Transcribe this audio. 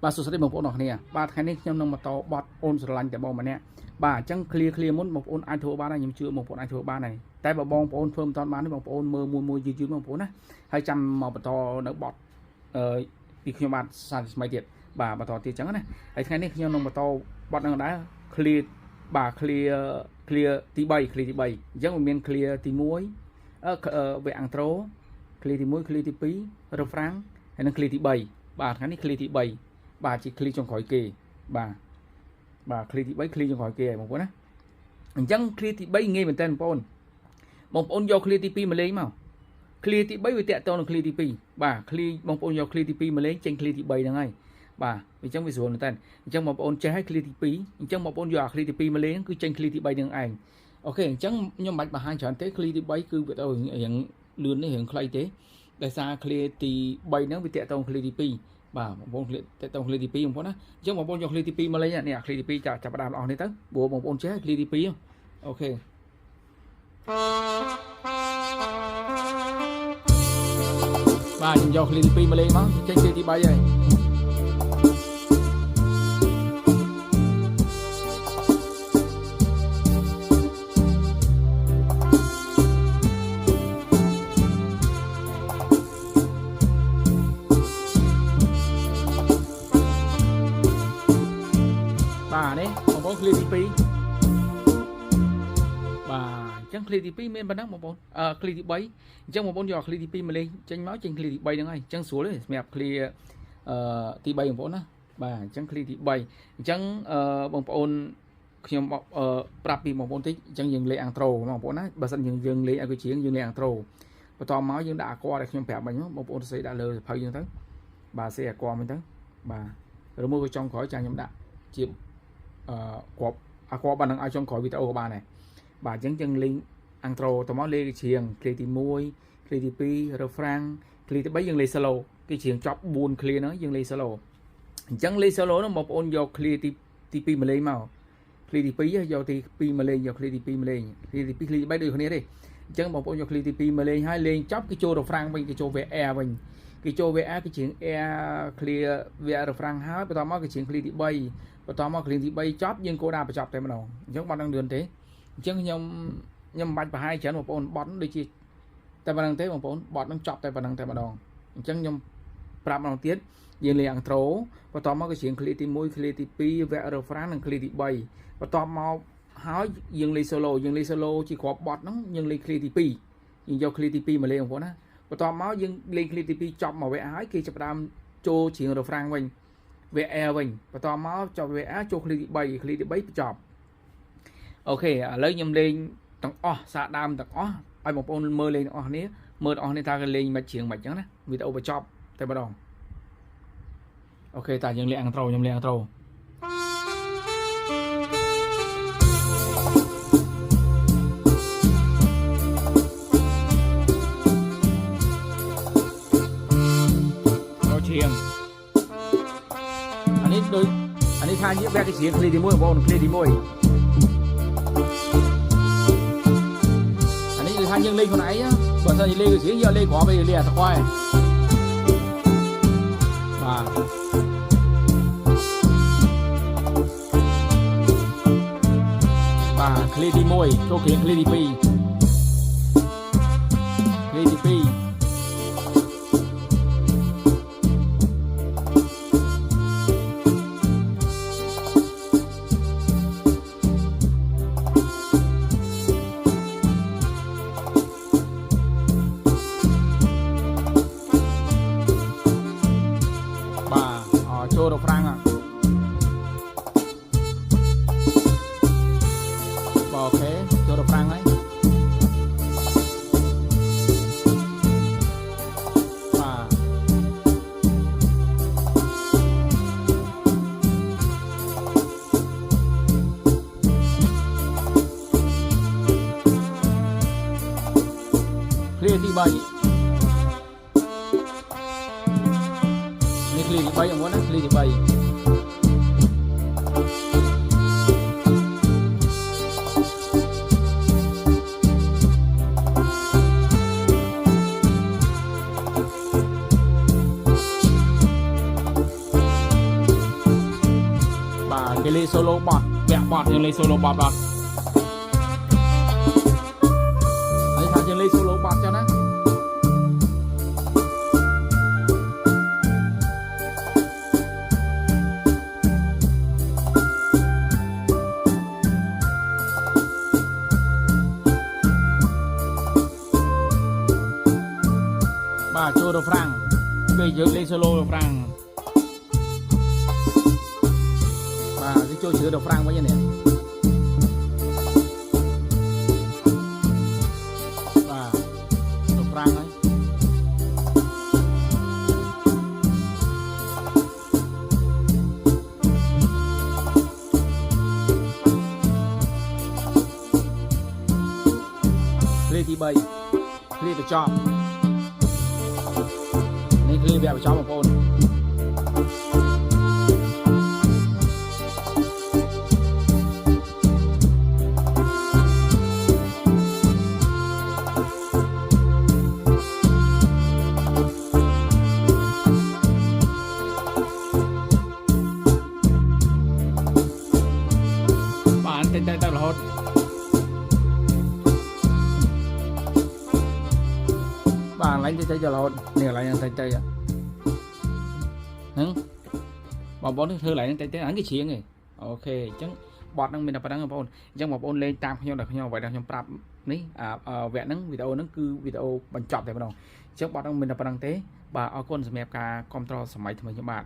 បាទសួស្តីបងប្អូនអរគ្នាបាទថ្ងៃនេះខ្ញុំនឹងបន្តបទអូនស្រឡាញ់តែបងម្នាក់បាទអញ្ចឹង clear មុនបងប្អូនអាចធ្វើបានហើយខ្ញុំជឿបងប្អូនអាចធ្វើបានហើយតែបើបងប្អូនធ្វើមិនតាន់បានទេបងប្អូនមើលមួយយឺតបងប្អូនណាហើយចាំមកបន្តនៅបទពីខ្ញុំបាទសារថ្មីទៀតបាទបន្តទៀតអញ្ចឹងណាហើយថ្ងៃនេះខ្ញុំនឹងបន្តបទនឹងដែរ clear បាទ clear ទី3 clear ទី3អញ្ចឹងមាន clear ទី1វគ្គ intro clear ទី1 clear ទី2 refrain ហើយនិង clear ទី3បាទថ្ងៃនេះ clear ទី3បាទជា clear ចុងក្រោយគេបាទ clear ទី3 clear ចុងក្រោយគេហើយបងប្អូនណាអញ្ចឹង clear ទី3ងាយមែនតើបងប្អូនយក clear ទី2មកលេងមក clear ទី3វាតាក់ទងនឹង clear ទី2បាទ clear បងប្អូនយក clear ទី2មកលេងចេញ clear ទី3ហ្នឹងហើយបាទអញ្ចឹងវាស្រួលមែនតើអញ្ចឹងបងប្អូនចេះឲ្យ clear ទី2អញ្ចឹងបងប្អូនយក clear ទី2មកលេងគឺចេញ clear ទី3ហ្នឹងឯងអូខេអញ្ចឹងខ្ញុំមិនបាច់បង្ហាញច្រើនទេ clear ទី3គឺវាទៅរៀងលឿននេះរៀងខ្លីទេដោយសារ clear ទី3ហ្នឹងវាតាក់ទង clear ទី2បាទបងប្អូនតើតើ clear ទី2បងប្អូនណាអញ្ចឹងបងប្អូនយក clear ទី2មកលេងនេះ clear ទី2ចាប់ផ្ដើមអស់នេះទៅព្រោះបងប្អូនចេះ clear ទី2អូខេបាទខ្ញុំយក clear ទី2មកលេងមកចេញ clear ទី3ហើយបាទនេះបងប្អូន clear ទី2បាទអញ្ចឹង clear ទី2មានប៉ុណ្ណឹងបងប្អូនclear ទី3អញ្ចឹងបងប្អូនយក clear ទី2មកលេងចេញមកចេញ clear ទី3ហ្នឹងហើយអញ្ចឹងស្រួលទេសម្រាប់ clear ទី3បងប្អូនណាបាទអញ្ចឹង clear ទី3អញ្ចឹងបងប្អូនខ្ញុំប្រាប់ពីបងប្អូនតិចអញ្ចឹងយើងលេង intro បងប្អូនណាបើសិនយើងលេងឲ្យវាជាងយើងលេង intro បន្ទាប់មកយើងដាក់អាគ័រដែលខ្ញុំប្រាប់មិញបងប្អូនសេដាក់លើសភៅយើងទៅបាទសេអាគ័រមិញទៅបាទឬមួយក៏ចុងក្រោយចាខ្ញុំដាក់ជាគ្រាប់អាគ្រាប់បាននឹងឲ្យចុងក្រោយវីដេអូក៏បានដែរបាទអញ្ចឹងយើងលេង intro ទៅមកលេងច្រៀង clear ទី1 clear ទី2 refrain clear ទី3យើងលេង solo គេច្រៀងចប់4 clear ហ្នឹងយើងលេង solo អញ្ចឹងលេង solo ហ្នឹងបងប្អូនយក clear ទី2មកលេងមក clear ទី2យកទី2មកលេងយក clear ទី2មកលេង clear ទី2 clear ទី3ដូចគ្នាទេអញ្ចឹងបងប្អូនយក clear ទី2មកលេងហើយលេងចប់គេចូល refrain វិញគេចូល VR វិញគេចូល VR គេច្រៀង air clear VR refrain ហើយបន្តមកគេច្រៀង clear ទី3បន្តមក clear ទី3ចប់យើងគោលដាក់បញ្ចប់តែម្ដងអញ្ចឹងបាត់នឹងលឿនទេអញ្ចឹងខ្ញុំមិនបាច់បង្ហាញច្រើនបងប្អូនបត់ដូចជាតែប៉ុណ្្នឹងទេបងប្អូនបត់នឹងចប់តែប៉ុណ្្នឹងតែម្ដងអញ្ចឹងខ្ញុំប្រាប់ម្ដងទៀតយើងលេង intro បន្តមកគេច្រៀង clear ទី1 clear ទី2 VR refrain និង clear ទី3បន្តមកហើយយើងលេង solo ជាគ្រាប់បត់ហ្នឹងយើងលេង clear ទី2យើងយក clear ទី2មកលេងបងប្អូនណាបន្តមកយើងលេង clear ទី2ចប់មក VR ហើយគេចាប់ផ្ដើមចូលច្រៀង refrain វិញ VR វិញបន្តមកចប់ VR ចូល clear ទី3 clear ទី3បញ្ចប់អូខេឥឡូវខ្ញុំលេងទាំងអស់សារដើមទាំងអស់ឲ្យបងប្អូនមើលលេងទាំងអស់នេះមើលទាំងអស់នេះថាគេលេងមិនច្រៀងមិនអញ្ចឹងណាវីដេអូបញ្ចប់តែម្ដងអូខេតាយើងលេង intro ខ្ញុំលេង introច្រៀងអានេះដូចអានេះថាយើងបែកគេច្រៀង clear ទី1បងប្អូន clear ទី1ថាយើងលេងខ្លួនឯងបើសិនជាលេងស្រៀងយកលេងគ្រាប់ទៅលេងអាស្គាល់បាទ clear ទី1ចូលគ្រៀង clear ទី2 clear ទី2ចូល refrain បាទអូខេចូល refrain ហើយបាទ ที่ใบนี่คลีที่ใบอย่างวะนะคลีที่ใบcái ly solo bọt vẹn bọt như ly solo bọt bọt đấy thằng như ly solo bọt cho nó bà chua đồ franc cây dưới ly solo đồ franc cho chứa đồ franc bao nhiêu nè và đồ franc ấy lê thì bay lê phải cho nên lê phải cho một con tay tay là hốt bạn lấy tay cho là hốt nè lại tay tay à hứng bảo bón thư lại tay tay ăn cái chuyện này ok chẳng bọt năng mình là phải đăng bón chẳng một ôn lên tam nhau là nhau vậy đang trong prap ní vẹn nắng video nó cứ video bằng chọn tại bắt đầu trước bọt năng mình là phải đăng tế bà ở con mẹp cả control sớm mấy thằng bạn